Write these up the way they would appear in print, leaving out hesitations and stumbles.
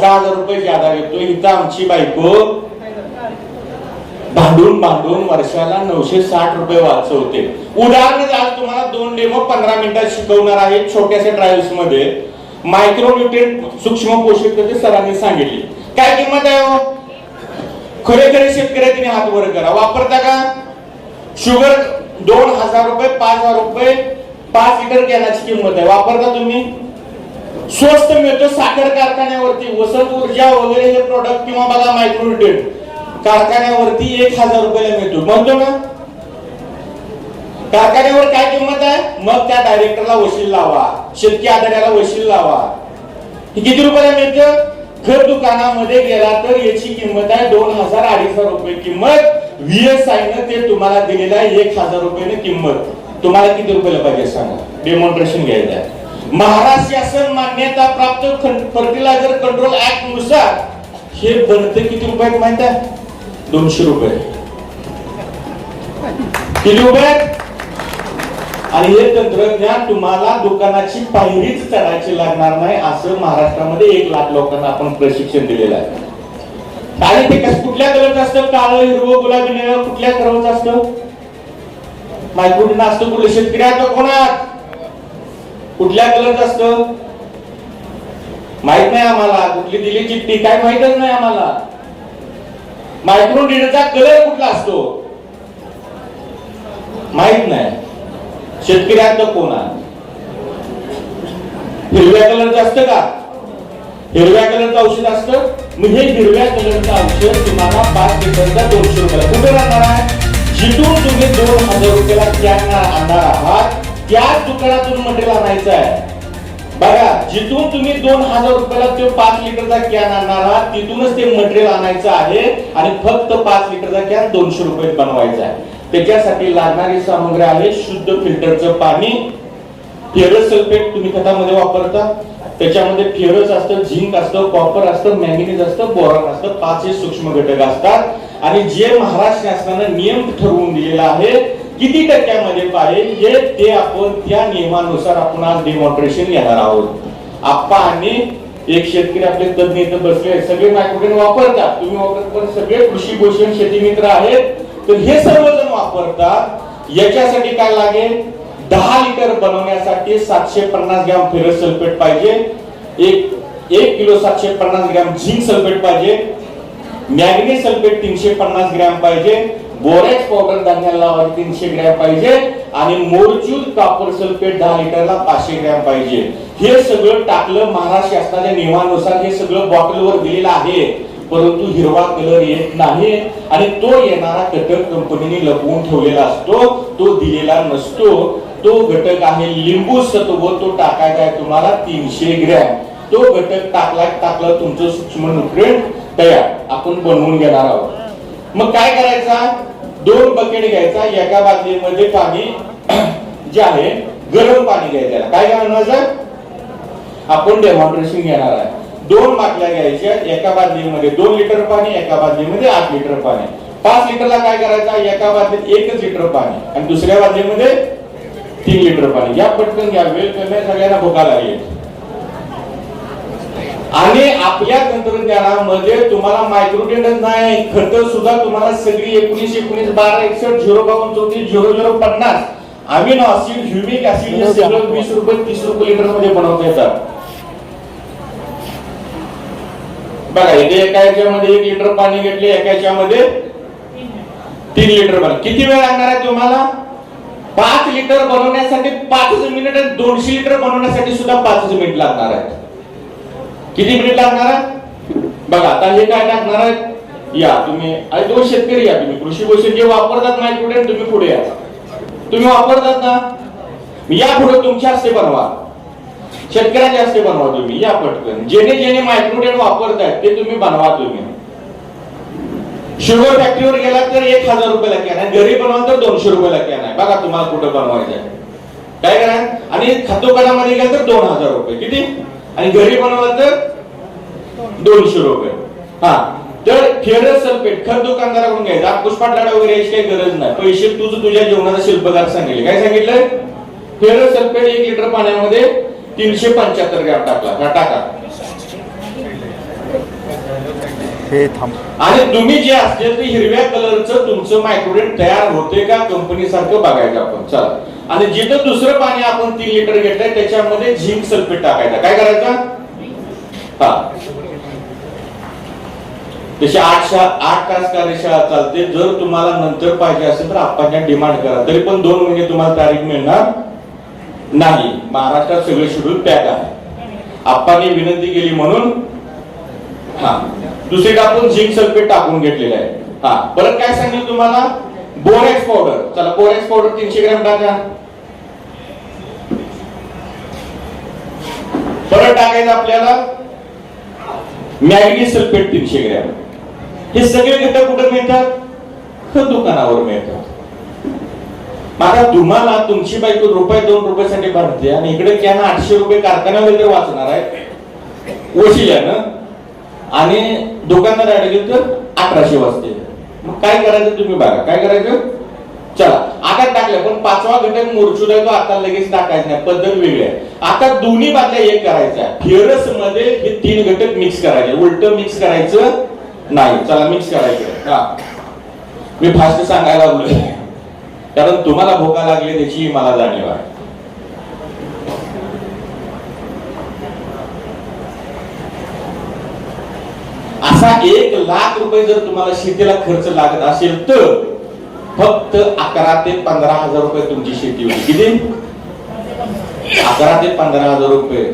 10,000 रुपये ज्यादा घेतो. इथं आमची बायको भांडून भांडून वर्षाला 960 रुपये वाचवते. उदाहरण आज तुम्हाला 2 डेमो 15 मिनिटात शिकवणार आहे छोट्याशा ट्रायल्स मध्ये. मायक्रोन्यूट्रिएंट सूक्ष्म पोषक तत्वे सरांनी सांगितली. काय किंमत आहे हो? खरे खरे शेतकऱ्यांनी हात वर करा. वापरता का? शुगर 2,000 रुपये 5,000 रुपये 5 लिटर कॅनाची किंमत आहे. वापरता तुम्ही? स्वस्त मिळतो साखर कारखान्यावरती. वसंत ऊर्जा वगैरे हे प्रोडक्ट किंवा बघा मायक्रोन्यूट्रिएंट कारखान्यावरती 1,000 रुपयाला मिळतो. म्हणतो ना कारखान्यावर काय किंमत आहे? मग त्या डायरेक्टरला वशील लावा, शेतकी आधाराला वशील लावा. ही किती रुपयाला मिळतं? खत दुकानामध्ये गेला तर याची किंमत आहे 2,000-2,500 रुपये किंमत. VSI ने ते तुम्हाला दिलेला आहे 1,000 रुपयाने किंमत. तुम्हाला किती रुपयाला पाहिजे सांगा? डेमॉन्स्ट्रेशन घ्यायचं आहे. महाराष्ट्र शासन मान्यता प्राप्त फर्टिलायझर कंट्रोल ऍक्ट नुसार हे बनते किती रुपयात माहित आहे? 200 रुपये. किती रुपयात? आणि हे तंत्रज्ञान तुम्हाला दुकानाची पायरीच चढायची लागणार नाही असं महाराष्ट्रामध्ये 1 लाख लोकांना आपण प्रशिक्षण दिलेलं आहे. आणि ते कुठल्या कलरचं असतं? काळं, हिरवं, गुलाबी, निळं कुठल्या कलरचं असतं? मायक्रोन्यूट्रिएंट असतं. कुठले शेतकरी आहे कोणात? कुठल्या कलरचं असतं? माहित नाही आम्हाला. कुठली दिली चिठ्ठी काय माहितच नाही आम्हाला. मायक्रोन्यूट्रिएंटचा कलर कुठला असतो माहित नाही. शेतकऱ्याचं कोणा? हिरव्या कलरचं असतं का? हिरव्या कलरचं औषध असतं. मग हे हिरव्या कलरचं औषध तुम्हाला 5 लिटरचा 200 रुपयाला कुठे राहणार आहे? जिथून तुम्ही 2,000 रुपयाला कॅन आणणार आहात त्याच दुकानातून मटेरियल आणायचं आहे. बघा जिथून तुम्ही 2,000 रुपयाला तो 5 लिटरचा कॅन आणणार आहात तिथूनच ते मटेरियल आणायचं आहे आणि फक्त 5 लिटरचा कॅन 200 रुपयात बनवायचा आहे. त्याच्यासाठी लागणारी सामग्री आहे शुद्ध फिल्टरचं पाणी, फेरस सल्फेट तुम्ही खतामध्ये वापरता. त्याच्यामध्ये फेरस असतं, झिंक असतं, कॉपर असतं, मॅंगनीज असतं, बोरॉन असतं. 5 हे सूक्ष्म घटक असतात. आणि जे महाराष्ट्र शासनाने नियम ठरवून दिलेला आहे किती टक्क्यामध्ये पाहिजे ते आपण त्या नियमानुसार आपण आज डेमॉन्स्ट्रेशन घेणार आहोत. आप्पा आणि एक शेतकरी आपले तज्ञ इथं बसले. सगळे मायक्रोन्यूट्रिएंट वापरतात. तुम्ही वापरत पण सगळे कृषी पोषण शेती मित्र आहेत. तर हे सर्वजण वापरतात. याच्यासाठी काय लागेल? 10 लिटर बनवण्यासाठी 750 ग्रॅम फेरस सल्फेट पाहिजे. 1 किलो 750 ग्रॅम झिंक सल्फेट पाहिजे. मॅंगनीज सल्फेट 350 ग्रॅम पाहिजे. बोरॅक्स पावडर धान्याला लावायची 300 ग्रॅम पाहिजे. आणि मोरचूल कॉपर सल्फेट 10 लिटरला 500 ग्रॅम पाहिजे. हे सगळं टाकलं महाराष्ट्र शासनाच्या नियमानुसार. हे सगळं बॉटलवर दिलेलं आहे. परंतु हिरवा कलर येत नाही आणि तो येणारा घटक कंपनीने लपवून ठेवलेला असतो. तो दिलेला नसतो. तो घटक आहे लिंबू सत्व. तो टाकायचा आहे तुम्हाला 300 ग्रॅम. तो घटक टाकला तुमचं सूक्ष्म न्यूट्रिएंट तयार. आपण बनवून घेणार आहोत. मग काय करायचा? 2 बकेट घ्यायचा. एका बादलीमध्ये पाणी जे आहे गरम पाणी घ्यायचं. काय करायचं? आपण डेमॉन्स्ट्रेशन घेणार आहे. 2 बाटल्या घ्यायच्या. एका बादलीमध्ये 2 लिटर पाणी, एका बादलीमध्ये 8 लिटर पाणी. 5 लिटरला काय करायचं? एका बादलीत 1 लिटर पाणी आणि दुसऱ्या बादलीमध्ये 3 लिटर पाणी. या पटकन घ्या. वेळ कमी, सगळ्यांना भूका लागली. आणि आपल्या तंत्रज्ञानामध्ये तुम्हाला मायक्रोन्यूट्रिएंट नाही खत सुद्धा तुम्हाला सगळी 19 19 12 61 0 0050 अमिनो ऍसिड, ह्युमिक ऍसिड हे सगळं 20 रुपये 30 रुपये लिटर मध्ये बनवता येतात. बघा इथे एका याच्यामध्ये 1 लिटर पाणी घेतले. एका याच्यामध्ये 3 लिटर पाणी. किती वेळ लागणार आहे तुम्हाला? 5 लिटर बनवण्यासाठी 5 मिनिट. 200 लिटर बनवण्यासाठी सुद्धा 5 मिनिट लागणार आहेत. किती मिनिट लागणार आहे? बघा आता हे काय टाकणार आहे? या तुम्ही 2 शेतकरी या. तुम्ही कृषी पोषण जे वापरतात मायक्रोन्यूट्रिएंट तुम्ही पुढे या. तुम्ही वापरतात ना? या पुढे तुमच्या हस्ते बनवा. शेतकऱ्याच्या हस्ते बनवा तुम्ही. या पटकन. जेणे जेणे मायक्रोन्यूट्रिएंट वापरतात ते तुम्ही बनवा. तुम्ही शुगर फॅक्टरीवर गेला तर 1,000 रुपयाला कॅन आहे. घरी बनवा तर 200 रुपयाला कॅन आहे. बघा तुम्हाला कुठं बनवायचं आहे काय करा. आणि खतोकाडामध्ये गेला तर 2,000 रुपये. किती? आणि घरी बनवलं तर 200 रुपये. हा तर फेरस सल्फेट खत दुकानदाराकडून घ्यायचा. पुष्पाट लाडा वगैरे याची काही गरज नाही. पैसे तुझ्या जेवणाचा शिल्पकार सांगितले. काय सांगितलंय? फेरस सल्फेट 1 लिटर पाण्यामध्ये 375 ग्रॅम टाकला. टाका हे थांब आणि तुम्ही जे असते ते हिरव्या कलरचं तुमचं मायक्रोडेट तयार होते का कंपनी सारखं बघायचं आपण. चला, आणि जिथं दुसरं पाणी आपण 3 लिटर घेतलंय त्याच्यामध्ये झिंक सल्फेट टाकायचा. काय करायचं? हा, तशी 8 तास कार्यशाळा चालते. जर तुम्हाला नंतर पाहिजे असेल तर आपण डिमांड करा, तरी पण 2 महिने तुम्हाला तारीख मिळणार नाही. महाराष्ट्रात सगळे शेड्यूल पॅक आहे. आपण विनंती केली म्हणून हा दुसरीकडे आपण झिंक सल्फेट टाकून घेतलेलं आहे. हा, परत काय सांगितलं तुम्हाला? Borax powder. चला, बोरॅक्स पावडर 300 ग्रॅम टाका. परत टाकायचं आपल्याला मॅग्नीज सल्फेट 300 ग्रॅम. हे सगळे घटक कुठे मिळतात? खत दुकानावर मिळतात. आता तुम्हाला तुमची बायको ₹2 भरते आणि इकडे कॅन 800 रुपये कारखान्यावर तर वाचणार आहे वशिल्यानं, आणि दुकानदार अडगेल तर 1800 वाजते. मग काय करायचं तुम्ही बघा, काय करायचं? चला, आता टाकलं, पण 5वा घटक मोरचूद आहे तो आता लगेच टाकायचा नाही, पद्धत वेगळी आहे. आता दोन्ही बाटल्या एक करायच्या. फेरस मध्ये हे 3 घटक मिक्स करायचे, उलट मिक्स करायचं नाही. चला, मिक्स करायचं. हा, मी फास्ट सांगायला लागलोय कारण तुम्हाला भोका लागली त्याची मला जाणीव आहे. असा 1,00,000 रुपये जर तुम्हाला शेतीला खर्च लागत असेल तर फक्त 11 ते 15,000 रुपये तुमची शेती होईल. किती? 11 ते 15,000 रुपये.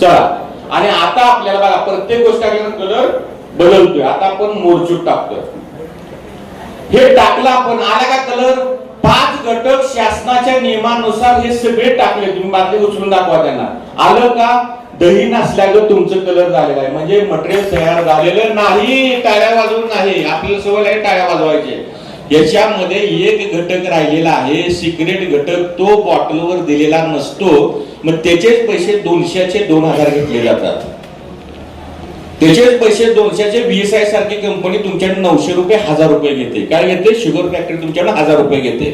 चला, आणि आता आपल्याला बघा, प्रत्येक गोष्ट टाकल्यानंतर कलर बदलतोय. आता आपण मोरचूट टाकतोय. हे टाकलं आपण, आला का कलर? 5 घटक शासनाच्या नियमानुसार हे सगळे टाकले. तुम्ही बाटली उचलून दाखवा त्यांना. आलं का? दही नसल्याचं तुमचं कलर झालेला आहे, म्हणजे मटेरियल तयार झालेलं नाही. टाळ्या वाजवून नाही, आपल्याला सवय आहे टाळ्या वाजवायचे. याच्यामध्ये एक घटक राहिलेला आहे, सिक्रेट घटक. तो बॉटलवर दिलेला नसतो. मग त्याचेच पैसे 200चे 2,000 घेतले जातात. त्याचेच पैसे 200चे VSI सारखी कंपनी तुमच्याकडे 900 रुपये 1000 रुपये घेते. काय घेते? शुगर फॅक्टरी तुमच्याकडे 1000 रुपये घेते.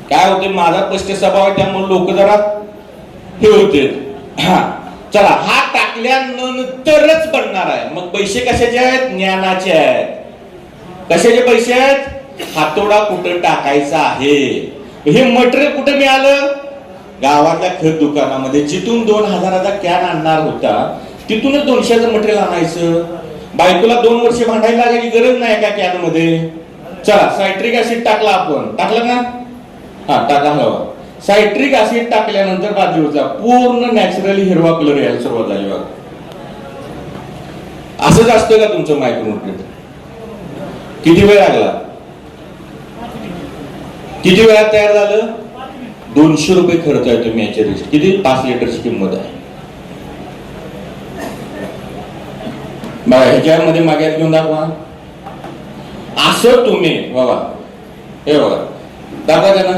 काय होते? माझा स्पष्ट स्वभाव आहे, त्यामुळे लोक जरा हे होते. चला, हा टाकल्यानंतरच बनणार आहे. मग पैसे कशाचे आहेत? ज्ञानाचे आहेत. कशाचे पैसे आहेत? हातोडा कुठं टाकायचा आहे, हे मटेरियल कुठे मिळालं? गावातल्या खत दुकानामध्ये. जिथून 2000चा कॅन आणणार होता तिथूनच 200चं मटेरियल आणायचं. बायकोला 2 वर्ष भांडायला लागायची गरज नाही का कॅन मध्ये. चला, सायट्रिक ऍसिड टाकला आपण. टाकलं ना? हा, टाका. हवा सायट्रिक ऍसिड टाकल्यानंतर बाजूचा पूर्ण नॅचरली हिरवा कलर यायला सुरुवात झाली. बघा, असंच असतं का तुमचं मायक्रोन्यूट्रिएंट? किती वेळ लागला? किती वेळात तयार झालं? 200 रुपये खर्च आहे. तुम्ही याच्या किती? 5 लिटरची किंमत आहे. बघा, ह्याच्यामध्ये मागे घेऊन दाखवा. असं तुम्ही बाबा, हे बघा, दाखवा त्यांना.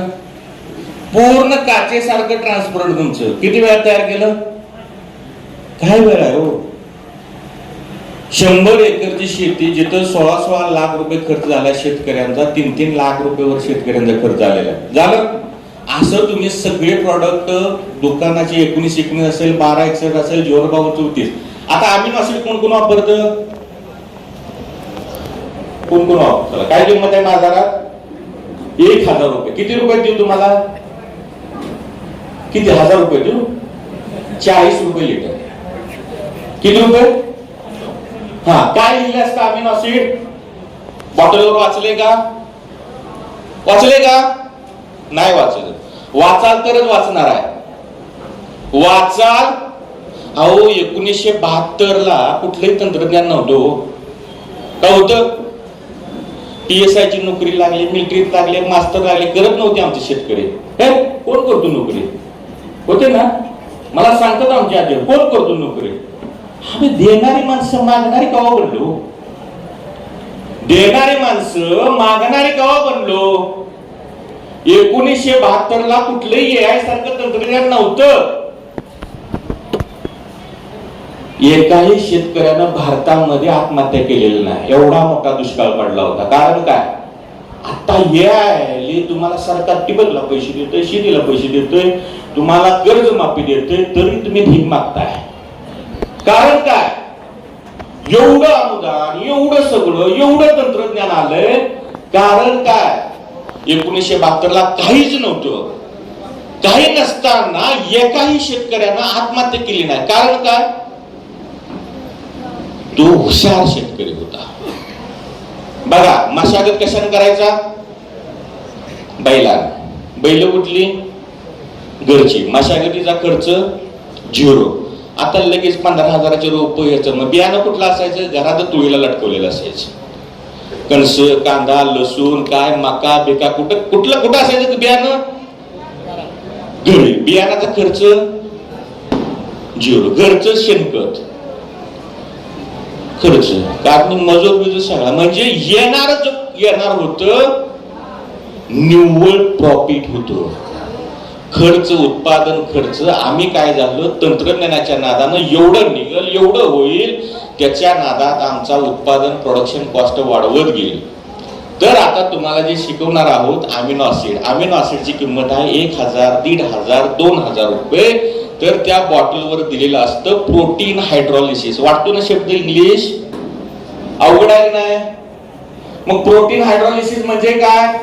पूर्ण काचेसारखं ट्रान्सपरंट तुमचं किती वेळात तयार केलं? काय वेळ आहे हो? 100 एकरची शेती, जिथं 16 लाख रुपये खर्च झाला शेतकऱ्यांचा, 3 लाख रुपयेवर शेतकऱ्यांचा खर्च आलेला आहे. झालं? असं तुम्ही सगळे प्रॉडक्ट दुकानाचे 19 असेल, 12 61 असेल, जोरबावर 34. आता आम्ही असेल कोण कोण वापरत? कोण कोण वापरत? काय किंमत आहे बाजारात? 1000 रुपये. किती रुपये देऊ तुम्हाला? किती? 1000 रुपये देऊ? 40 रुपये लिटर. किती रुपये? हा, काय लिहिले असतं अमिनो ऍसिड बॉटलवर? वाचले का? वाचले का? नाही वाचलं. वाचाल तरच वाचणार आहे. वाचाल. अहो, 1972 कुठलंही तंत्रज्ञान नव्हतं. काय होतं? TSI ची नोकरी लागली, मिलिटरीत लागले, मास्तर लागले, करत नव्हते आमचे शेतकरी. कोण करतो नोकरी? होते ना? मला सांगतात आमच्या आजी, कोण करतो नोकरी? आम्ही देणारी माणसं मागणारी कवा बनलो? देणारी माणसं मागणारी कवा बनलो? 1972 कुठलंही AI सारखं तंत्रज्ञान नव्हतं. एकाही शेतकऱ्यानं भारतामध्ये आत्महत्या केलेली नाही. एवढा मोठा दुष्काळ पडला होता. कारण काय? आता AI तुम्हाला सरकार टिबलला पैसे देतोय, शेतीला पैसे देतोय, तुम्हाला कर्ज माफी देतोय, तरी तुम्ही भीक मागताय. कारण काय? एवढं अनुदान, एवढं सगळं, एवढं तंत्रज्ञान आलंय. कारण काय, 1972 ला काहीच नव्हतं. काही नसताना एकाही शेतकऱ्यानं आत्महत्या केली नाही. कारण काय, तो हुशार शेतकरी होता. बघा, मशागत कशाने करायचा, बैलाने. बैल कुठली, घरची. मशागतीचा खर्च 0. आता लगेच 15,000चे रोप याचं. मग बियाणं कुठलं असायचं, घरात तुळीला लटकवलेलं असायचं. कणस, कांदा, लसूण, काय मका बिका कुठलं असायचं बियाणं, घरी. बियाणाचा खर्च 0. घरचं शेणखत खर्च, कारण मजूर बिजूर सगळा. म्हणजे येणार होतं निव्वळ प्रॉफिट होतो. खर्च, उत्पादन खर्च. आम्ही काय झालं, तंत्रज्ञानाच्या नादानं एवढं निघल, एवढं होईल, त्याच्या नादात आमचा उत्पादन प्रोडक्शन कॉस्ट वाढवत गेली. तर आता तुम्हाला जे शिकवणार आहोत अमिनो ऍसिड. अमिनो ऍसिडची किंमत आहे 1,000, 1,500, 2,000 रुपये. तर त्या बॉटलवर दिलेलं असतं प्रोटीन हायड्रॉलिसिस. वाटतो ना शब्द इंग्लिश, अवघड आहे नाही. मग प्रोटीन हायड्रॉलिसिस म्हणजे काय,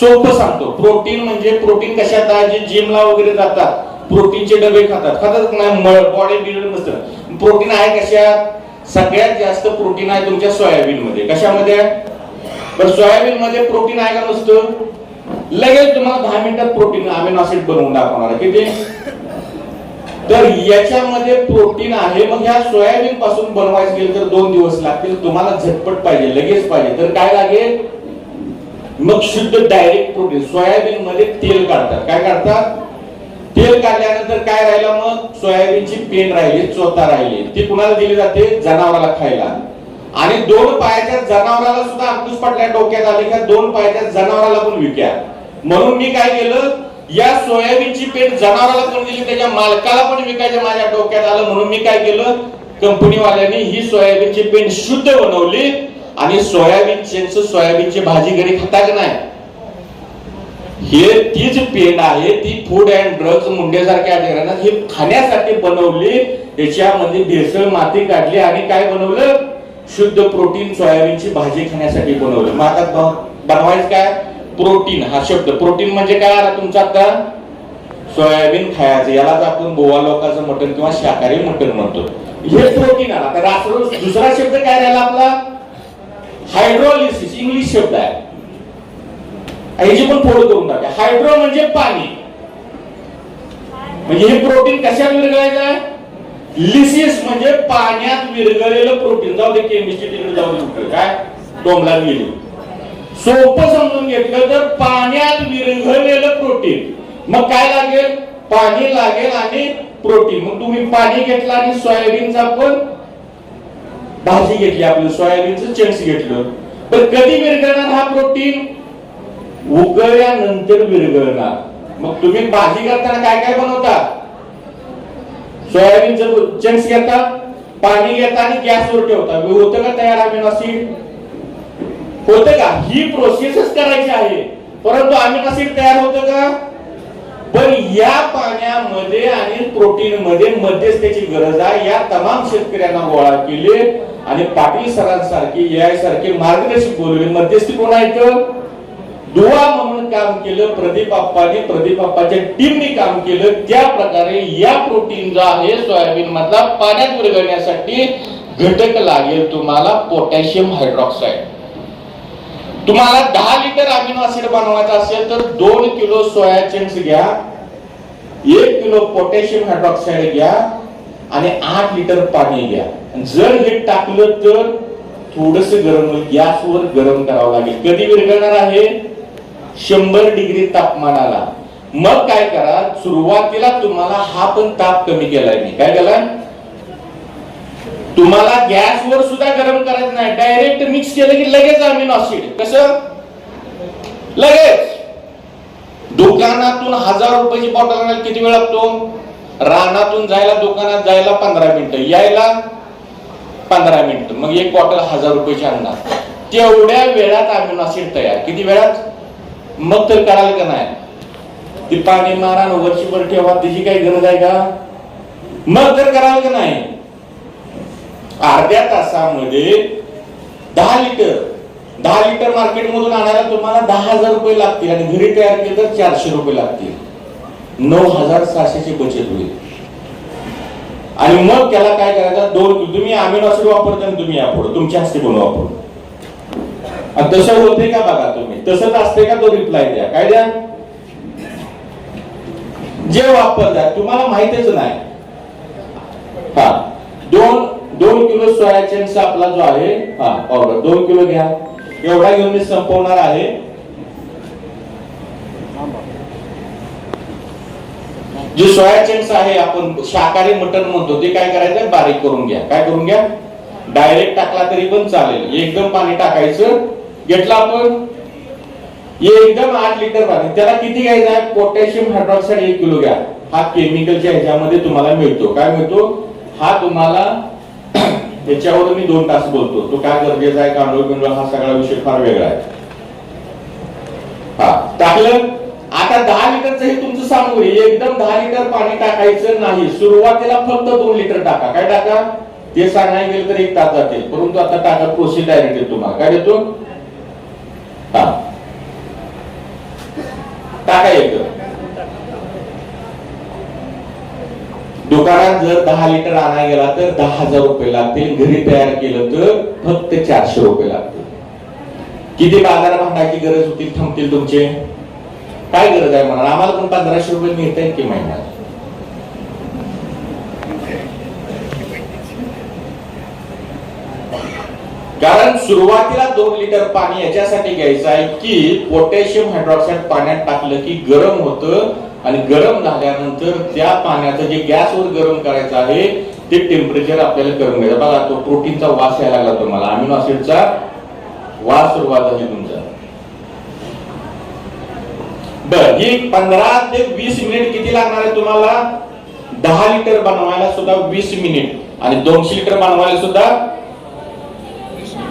सोपं सांगतो. प्रोटीन म्हणजे, प्रोटीन कशात आहे, जे जिमला वगैरे जातात प्रोटीनचे डबे खातात नाही, बॉडी बिल्डर नसतं. प्रोटीन आहे कशात, सगळ्यात जास्त प्रोटीन आहे तुमच्या सोयाबीन मध्ये. कशामध्ये, तर सोयाबीन मध्ये प्रोटीन आहे का नसतं. लगेच तुम्हाला 10 मिनिटात प्रोटीन अमिनो ऍसिड बनवून दाखवणार आहे. किती, तर याच्यामध्ये प्रोटीन आहे. मग ह्या सोयाबीन पासून बनवायचं गेलं तर 2 दिवस लागतील. तुम्हाला झटपट पाहिजे, लगेच पाहिजे, तर काय लागेल, मग शुद्ध डायरेक्ट प्रोटीन. सोयाबीन मध्ये तेल काढतात. काय काढतात, तेल काढल्यानंतर काय राहिलं, मग सोयाबीनची पेंड राहिली, चोथा राहिली. ती कुणाला दिली जाते, जनावराला खायला. आणि 2 पायाच्या जनावराला सुद्धा अंकुश पडल्या डोक्यात आले का 2 पायाच्या जनावराला पण विक्या. म्हणून मी काय केलं, या सोयाबीनची पेंड जनावराला पण दिली, त्याच्या मालकाला पण विकायचं माझ्या डोक्यात आलं. म्हणून मी काय केलं, कंपनीवाल्यांनी ही सोयाबीनची पेंड शुद्ध बनवली आणि सोयाबीनची भाजी घरी खाता का नाही, हे तीच पेंड आहे. ती फूड अँड ड्रग्ज मुंडेसारख्या अधिकाऱ्यांना हे खाण्यासाठी बनवली. त्याच्यामध्ये भेसळ माती काढली आणि काय बनवलं, शुद्ध प्रोटीन सोयाबीनची भाजी खाण्यासाठी बनवलं. मग आता बनवायचं काय, प्रोटीन. हा शब्द प्रोटीन म्हणजे काय आला तुमचा, आता सोयाबीन खायचं, यालाच आपण गोवा लोकांचं मटण किंवा शाकाहारी मटण म्हणतो. हे प्रोटीन आला. तर दुसरा शब्द काय राहिला आपला, हायड्रोलिसिस. इंग्लिश शब्द आहे, ह्याची पण फोड करून टाका. हायड्रो म्हणजे पाणी, म्हणजे हे प्रोटीन कशात विरघळायचं आहे, लिसिस म्हणजे पाण्यात विरघळलेलं प्रोटीन. जाऊ दे केमिस्ट्री तिकडे जाऊ दे, काय डोंबला गेली. सोपं समजून घेतलं तर पाण्यात विरघळलेलं प्रोटीन. मग काय लागेल, पाणी लागेल आणि प्रोटीन. मग तुम्ही पाणी घेतलं आणि सोयाबीनचा पण भाजी घेतली, आपलं सोयाबीनचं चंक्स घेतलं. पण कधी विरघळणार हा प्रोटीन, उकळल्यानंतर विरघळणार. मग तुम्ही भाजी करताना काय काय बनवता, सोयाबीनचं चंक्स घेता, पाणी घेता आणि गॅसवर ठेवता. होतं का तयार अमिनो ऍसिड, होतं का, ही प्रोसेसच करायची आहे. परंतु अमिनो ऍसिड तयार होतं का, पण या पाण्यामध्ये आणि प्रोटीन मध्ये मध्यस्थाची गरज आहे. या तमाम शेतकऱ्यांना गोळा केले आणि पाटील सरांसारखे AI सारखे मार्गदर्शक बोलवले. मध्यस्थी कोण आहेत, दुवा म्हणून काम केलं प्रदीप आप्पाने, प्रदीप आप्पाच्या टीमने काम केलं. त्या प्रकारे या प्रोटीन जो आहे सोयाबीन मधला पाण्यात विरघळण्यासाठी घटक लागेल तुम्हाला पोटॅशियम हायड्रॉक्साईड. तुम्हाला 10 लिटर अमिनो ऍसिड बनवायचा असेल तर 2 किलो सोया चंक्स घ्या, 1 किलो पोटॅशियम हायड्रॉक्साईड घ्या आणि 8 लिटर पाणी घ्या. जर हे टाकलं तर थोडस गरम होईल, गॅसवर गरम करावं लागेल. कधी विरघळणार आहे, 100 डिग्री तापमानाला. मग काय करा, सुरुवातीला तुम्हाला हा पण ताप कमी केलाय मी. काय केलाय, तुम्हाला गॅसवर सुद्धा गरम करायचं नाही, डायरेक्ट मिक्स केलं की लगेच अमिनो ऍसिड. कसं, लगेच. दुकानातून 1000 रुपयाची बॉटल आणायला किती वेळ लागतो, रानातून जायला दुकानात जायला 15 मिनिटं, यायला 15 मिनिटं. मग एक बॉटल 1000 रुपयाची आणणार, तेवढ्या वेळात अमिनो ऍसिड तयार. किती वेळात, मग तर कराल का नाही, ती पाणी मारा वर्षभर ठेवा, त्याची काही गरज आहे का, मग तर कराल का नाही. अर्ध्या तासामध्ये 10 लिटर मार्केटमधून आणायला तुम्हाला 10,000 रुपये लागतील आणि घरी तयार केलं तर 400 रुपये लागतील. 9,600ची बचत होईल. आणि मग त्याला काय करायचं, तुम्ही अमिनो ऍसिड वापरता ना तुम्ही यापुढे तुमच्या हस्ते पण वापरू. आणि तसं होते का बघा तुम्ही, तसंच असते का, तो रिप्लाय द्या. काय द्या, जे वापरतात तुम्हाला माहितीच नाही. हा 2 किलो सोया चंक्स आपला जो आहे हा पावडर 2 किलो घ्या. एवढा घेऊन मी संपवणार आहे. जे सोया चंक्स आहे आपण शाकाहारी मटण म्हणतो ते काय करायचं, बारीक करून घ्या. काय करून घ्या, डायरेक्ट टाकला तरी पण चालेल. एकदम पाणी टाकायचं. घेतलं आपण एकदम 8 लिटर पाणी. त्याला किती घ्यायचं आहे, पोटॅशियम हायड्रॉक्साईड 1 किलो घ्या. हा केमिकलच्या ह्याच्यामध्ये तुम्हाला मिळतो. काय मिळतो हा तुम्हाला, त्याच्यावर मी 2 तास बोलतो. तो काय गरजेचा आहे, कांडोळ बिंडोळ हा सगळा विषय फार वेगळा आहे. हा टाकलं. आता 10 लिटरचं हे तुमचं सामुग्री. एकदम 10 लिटर पाणी टाकायचं नाही. सुरुवातीला फक्त 2 लिटर टाका. काय टाका ते सांगायला गेलं तर 1 तास जातील. परंतु आता टाका, प्रोसेस डायरेक्ट देतो. तुम्हाला काय देतो, हा टाका. एक दुकानात जर 10 लिटर आणायला गेला तर 10,000 रुपये लागतील. घरी तयार केलं तर फक्त 400 रुपये लागतील. किती बाजार भांडायची गरज होती, थांबतील तुमचे. काय गरज आहे म्हणा, आम्हाला पण 1500 रुपये मिळत आहेत की महिन्यात. कारण सुरुवातीला 2 लिटर पाणी याच्यासाठी घ्यायचं आहे की पोटॅशियम हायड्रॉक्साईड पाण्यात टाकलं की गरम होतं आणि गरम झाल्यानंतर त्या पाण्याचं जे गॅसवर गरम करायचं आहे ते टेम्परेचर आपल्याला करून घ्यायचं. बघा तो प्रोटीनचा वास यायला लागला तुम्हाला, अमिनो ऍसिडचा वास सुरुवात झाली तुमचा. बर, ही 15 ते 20 मिनिट किती लागणार आहे तुम्हाला, 10 लिटर बनवायला सुद्धा 20 मिनिट आणि 200 लिटर बनवायला सुद्धा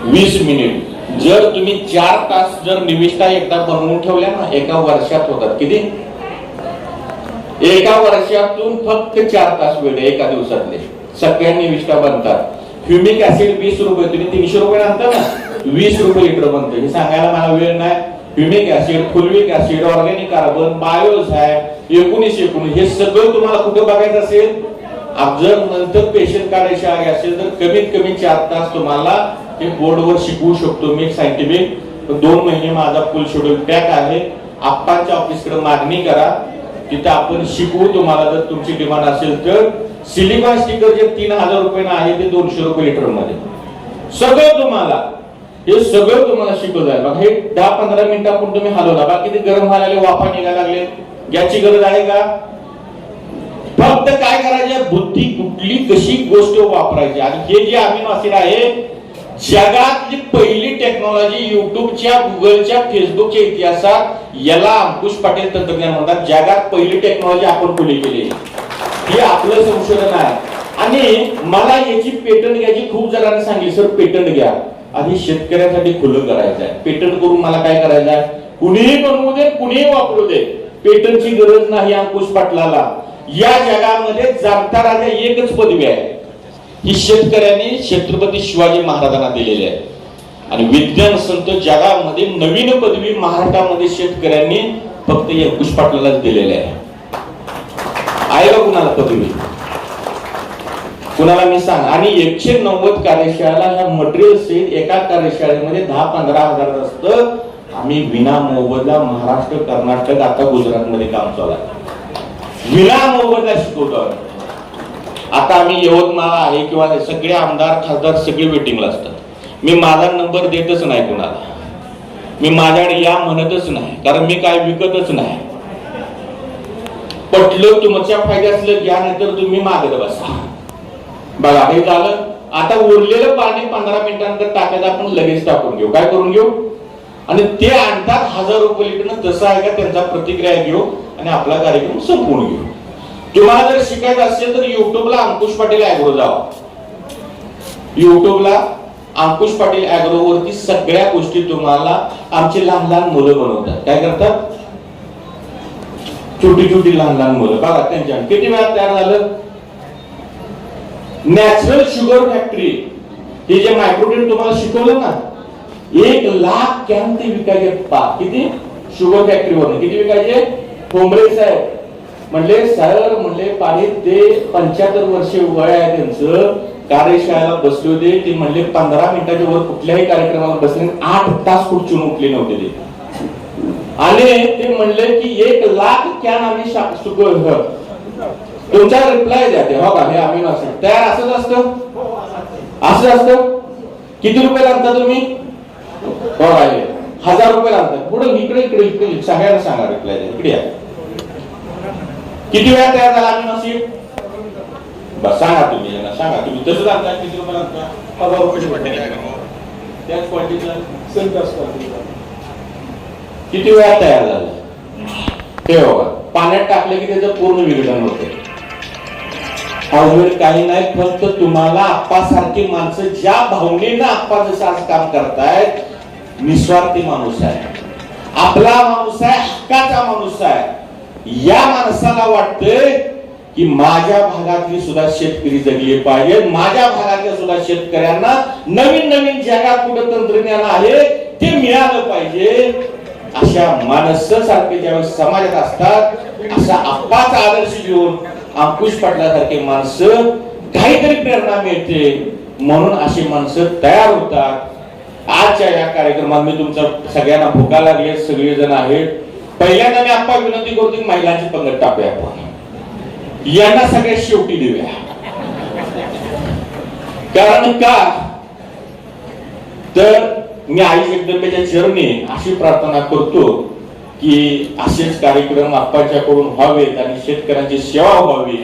20 मिनिट. जर तुम्ही 4 तास जर निविष्ठा एकदा बनवून ठेवल्या ना, एका वर्षात होतात. किती, एका वर्षातून फक्त 4 तास वेळ एका दिवसातले सगळ्या निविष्ठा बनतात. ह्युमिक ऍसिड 20 रुपये, तुम्ही 300 रुपये आणता ना, 20 रुपये लिटर बनतं. हे सांगायला मला वेळ नाही. Humic acid, fulvic acid, organic carbon, बायोझॅक 19 हे सगळं तुम्हाला कुठे बघायचं असेल, जर नंतर पेशंट काढायचे आले असेल तर कमीत कमी 4 तास तुम्हाला हे बोर्डवर शिकवू शकतो मी सायंटिफिक. 2 महिने माझा फुल शेड्यूल पॅक आहे. आप्पांच्या ऑफिसकडे मागणी करा, तिथे आपण शिकवू तुम्हाला. जर तुमची डिमांड असेल तर सिलिकॉन स्टिकर जे 3000 रुपये आहे ते 200 रुपये लिटर मध्ये सगळं तुम्हाला, हे सगळं तुम्हाला शिकवलं आहे. बघा हे 10-15 मिनिटापूर्वी तुम्ही हलवला, बाकी ते गरम व्हायला लागले, वाफा निघायला लागले. याची गरज आहे का, फक्त काय करायचे, बुद्धी कुठली कशी गोष्ट वापरायची. आणि हे जे अमिनो ऍसिड आहे, जगातली पहिली टेक्नॉलॉजी, युट्यूबच्या, गुगलच्या, फेसबुकच्या इतिहासात याला अंकुश पाटील तंत्रज्ञान म्हणतात. जगात पहिली टेक्नॉलॉजी आपण खुली केली, हे आपलं संशोधन आहे. आणि मला याची पेटंट घ्यायची खूप जणांनी सांगितली, सर पेटंट घ्या. आधी शेतकऱ्यासाठी खुलं करायचं आहे. पेटंट करून मला काय करायचं आहे, कुणीही बनवू दे, कुणीही वापरू दे, पेटंटची गरज नाही अंकुश पाटलाला. या जगामध्ये जाणता राजा एकच पदवी आहे, ही शेतकऱ्यांनी छत्रपती शिवाजी महाराजांना दिलेली आहे. आणि विज्ञान संत जगामध्ये नवीन पदवी महाराष्ट्रामध्ये शेतकऱ्यांनी फक्त अंकुश पाटलालाच दिलेली आहे. का कुणाला पदवी, कुणाला मी सांग. आणि 190 कार्यशाळा ह्या मटेरियल सहित एका कार्यशाळेमध्ये 10-15 हजार असतं. आम्ही विना मोबदला महाराष्ट्र, कर्नाटक, आता गुजरात मध्ये काम चालू आहे. विना मोबदला शिकवतो. आता आम्ही यवतमाळ आहे किंवा सगळे आमदार खासदार सगळे वेटिंगला असतात. मी माझा नंबर देतच नाही कुणाला, मी माझ्याकडे या म्हणतच नाही, कारण मी काय विकतच नाही. पटलं तुमच्या फायदा असलं घ्या, नाही तर तुम्ही मागत बसा. बघा हे झालं. आता उरलेलं पाणी 15 मिनिटांनंतर टाकायचं, आपण लगेच टाकून घेऊ. काय करून घेऊ, आणि ते आणतात 1000 रुपये लिटर. तसं आहे का, त्यांचा प्रतिक्रिया घेऊ आणि आपला कार्यक्रम संपवून घेऊ. तुम्हाला जर शिकायचं असेल तर युट्यूबला अंकुश पाटील ऍग्रो जावा. युट्यूबला अंकुश पाटील ऍग्रो वरती सगळ्या गोष्टी तुम्हाला, आमची लहान लहान मुलं बनवतात. काय करतात, छोटी छोटी लहान लहान मुलं. बघा त्यांच्या किती वेळात तयार झालं. नॅचरल शुगर फॅक्टरी ते जे मायक्रोट्रेन तुम्हाला शिकवलं ना, 1 लाख कॅन ते विकायचे. किती शुगर फॅक्टरीवर किती विकायचे? ठोंबरे साहेब म्हणले सर म्हणले पाणी ते 75 वर्ष वय आहे त्यांचं, कार्यशाळेला बसले होते ते म्हणले 15 मिनिटाच्या वर कुठल्याही कार्यक्रमाला बसले 8 तास खुर्चून उठले नव्हते ते. आणि ते म्हणले की 1 लाख कॅन आम्ही तुमचा रिप्लाय द्या ते. हो का, हे आम्ही असं तयार असंच असतं, असं असतं. किती रुपये लागतात तुम्ही? हो आहे 1000 रुपये लागतात. पुढे इकडे इकडे इकडे सगळ्यांना सांगा रिप्लाय द्या. इकडे या. किती वेळा तयार झाला आम्ही नसीब? बस सांगा तुम्ही, यांना सांगा तुम्ही तसं लागता. किती रुपये लागतात? 1000 रुपये. त्याच क्वालिटीचा किती वेळा तयार झालं ते बघा. पाण्यात टाकले की त्याचं पूर्ण विघटन होते. अवघड काही नाही, फक्त तुम्हाला आप्पासारखी माणसं ज्या भावनेनं आप्पा जसं आज काम करतायत, निस्वार्थी माणूस आहे, आपला माणूस आहे, हक्काचा माणूस आहे. या माणसाला वाटतंय की माझ्या भागातली सुद्धा शेतकरी जगली पाहिजे, माझ्या भागातल्या सुद्धा शेतकऱ्यांना नवीन नवीन जगात कुठं तंत्रज्ञान आहे ते मिळालं पाहिजे. अशा माणसासारखे ज्यावेळेस समाजात असतात, असा आप्पाचा आदर्श घेऊन अंकुश पाटलासारखे माणसं काहीतरी प्रेरणा मिळते म्हणून अशी माणसं तयार होतात. आजच्या या कार्यक्रमात मी तुमचं सगळ्यांना भुका लागले, सगळेजण आहेत. पहिल्यांदा मी आप्पा विनंती करतो की महिलांची पंगत टाकूया आपण, यांना सगळ्यात शेवटी देऊया. कारण का तर मी आई जगदंबेच्या चरणी अशी प्रार्थना करतो की असेच कार्यक्रम आप्पाच्याकडून व्हावेत आणि शेतकऱ्यांची सेवा व्हावी.